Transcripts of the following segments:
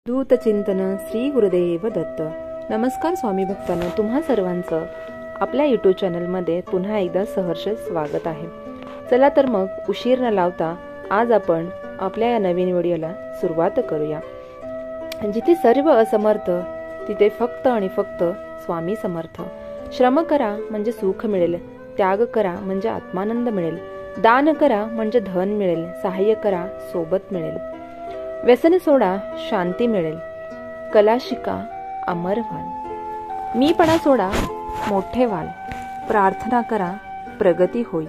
दूत चिंतन श्री गुरुदेव दत्त। नमस्कार स्वामी भक्तांनो, तुम्हा सर्वांचं आपल्या यूट्यूब चॅनलमध्ये पुन्हा एकदा सहर्ष स्वागत आहे। चला तर मग उशीर न लावता आज आपण आपल्या या नवीन व्हिडिओला सुरुवात करूया। जिथे सर्व असमर्थ तिथे फक्त आणि फक्त स्वामी समर्थ। श्रम करा म्हणजे सुख मिळेल, त्याग करा म्हणजे आत्मानंद मिळेल, दान करा म्हणजे धन मिळेल, सहाय्य करा सोबत मिळेल, व्यसन सोडा शांती मिळेल, कला शिका अमर व्हाल, मीपणा सोडा मोठे व्हाल, प्रार्थना करा प्रगती होईल,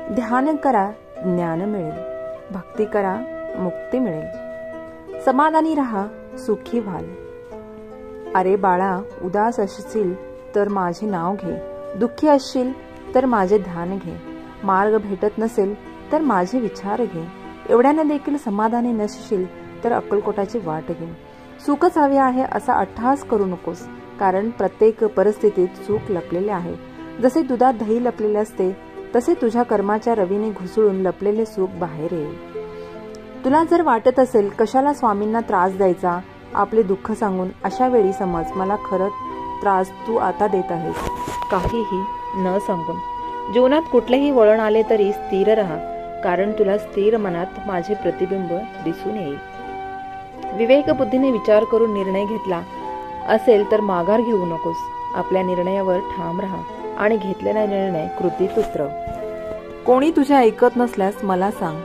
ध्यान करा ज्ञान मिळेल, भक्ती करा मुक्ती मिळेल, समाधानी रहा सुखी व्हाल। अरे बाळा, उदास असशील तर माझे नाव घे, दुःखी असशील तर माझे ध्यान घे, मार्ग भेटत नसेल तर माझे विचार घे, एवढ्याने देखील समाधानी नसशील तर अक्कलकोटाची वाट घे। सुखच हवे आहे असा अट्टहास करू नकोस, कारण प्रत्येक परिस्थितीत सुख लपलेले आहे। जसे दुधात दही लपलेले असते तसे तुझ्या कर्माच्या रवीने घुसळून लपलेले सुख बाहेर येईल। तुला जर वाटत असेल कशाला स्वामींना त्रास द्यायचा आपले दुःख सांगून, अशा वेळी समज मला खरं त्रास तू आता देत आहेस, काहीही न सांगून। जीवनात कुठलेही वळण आले तरी स्थिर राहा, कारण तुला स्थिर मनात माझे प्रतिबिंब दिसून येईल। विवेक बुद्धीने विचार करून निर्णय घेतला असेल तर माघार घेऊ नकोस, आपल्या निर्णयावर ठाम राहा आणि घेतलेला निर्णय कृतीत उतरव। कोणी तुझ्या ऐकत नसल्यास मला सांग,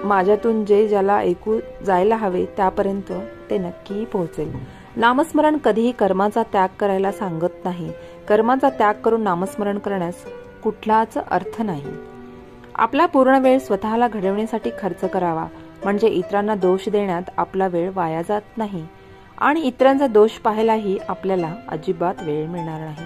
माझ्यातून जे ज्याला ऐकू जायला हवे त्यापर्यंत ते नक्की पोहोचेल। नामस्मरण कधीही कर्माचा त्याग करायला सांगत नाही, कर्माचा त्याग करून नामस्मरण करण्यास कुठलाच अर्थ नाही। आपला पूर्ण वेळ स्वतःला घडवण्यासाठी खर्च करावा, म्हणजे इतरांना दोष देण्यात आपला वेळ वाया जात नाही आणि इतरांचा दोष पाहायलाही आपल्याला अजिबात वेळ मिळणार नाही।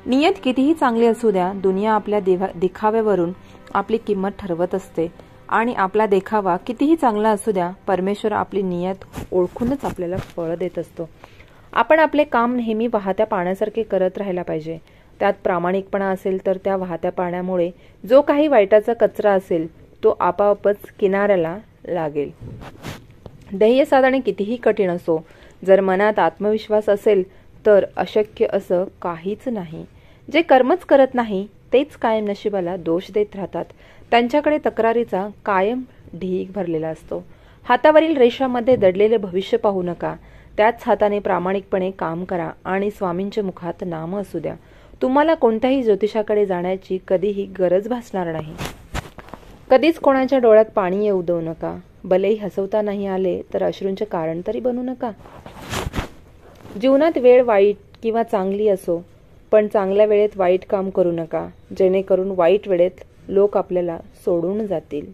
नियत कितीही चांगली असू द्या, दुनिया आपल्या दिखाव्यावरून आपली किंमत ठरवत असते आणि आपला देखावा कितीही चांगला असू द्या, परमेश्वर आपली नियत ओळखूनच आपल्याला फळ देत असतो। आपण आपले काम नेहमी वाहत्या पाण्यासारखे करत राहायला पाहिजे। त्यात प्रामाणिकपणा असेल तर त्या वाहत्या पाण्यामुळे जो काही वाईटाचा कचरा असेल तो आपोआपच किनाऱ्याला लागेल। ध्येय साधणे कितीही कठीण असो, जर मनात आत्मविश्वास असेल तर अशक्य असं काहीच नाही। जे कर्मच करत नाही तेच कायम नशिबाला दोष देत राहतात, त्यांच्याकडे तक्रारीचा कायम ढीग भरलेला असतो। हातावरील रेषामध्ये दडलेले भविष्य पाहू नका, त्याच हाताने प्रामाणिकपणे काम करा आणि स्वामींच्या मुखात नाम असू द्या। तुम्हाला कोणत्याही ज्योतिषाकडे जाण्याची कधीही गरज भासणार नाही। कधीच कोणाच्या डोळ्यात पाणी येऊ देऊ नका, भलेही हसवता नाही आले तर अश्रूंचे कारण तरी बनू नका। जीवनात वेळ वाईट किंवा चांगली असो, पण चांगल्या वेळेत वाईट काम करू नका, जेणेकरून वाईट वेळेत लोक आपल्याला सोडून जातील।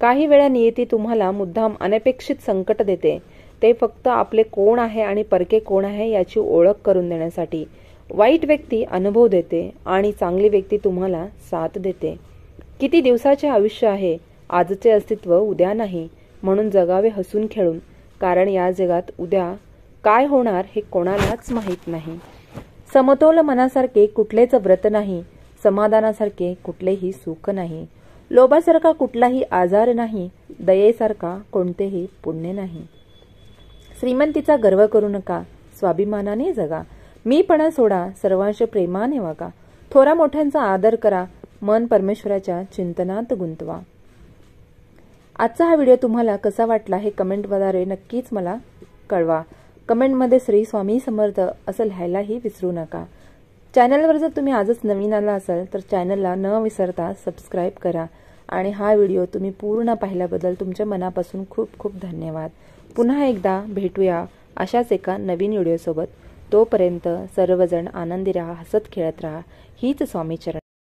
काही वेळा नियती तुम्हाला मुद्दाम अनपेक्षित संकट देते, ते फक्त आपले कोण आहे आणि परके कोण आहे याची ओळख करून देण्यासाठी। वाईट व्यक्ती अनुभव देते आणि चांगली व्यक्ती तुम्हाला साथ देते। किती दिवसाचे आयुष्य आहे, आजचे अस्तित्व उद्या नाही, म्हणून जगावे हसून खेळून, कारण या जगात उद्या काय होणार हे कोणालाच माहीत नाही। समतोल मनासारखे कुठलेच व्रत नाही, समाधानासारखे कुठलेही सुख नाही, लोभासारखा कुठलाही आजार नाही, दयेसारखा कोणतेही पुण्य नाही। श्रीमंतीचा गर्व करू नका, स्वाभिमानाने जगा, मीपणा सोडा, सर्वांशी प्रेमाने वागा, थोरा मोठ्यांचा आदर करा, मन परमेश्वराच्या चिंतनात गुंतवा। आजचा हा व्हिडिओ तुम्हाला कसा वाटला हे कमेंटद्वारे नक्कीच मला कळवा। कमेंटमध्ये श्री स्वामी समर्थ असं लिहायलाही विसरू नका। चॅनलवर जर तुम्ही आजच नवीन आला असाल तर चॅनलला न विसरता सबस्क्राईब करा आणि हा व्हिडिओ तुम्ही पूर्ण पाहिल्याबद्दल तुमच्या मनापासून खूप खूप धन्यवाद। पुन्हा एकदा भेटूया अशाच एका नवीन व्हिडिओसोबत। तोपर्यंत सर्वजण आनंदी राहा, हसत खेळत राहा, हीच स्वामी चरण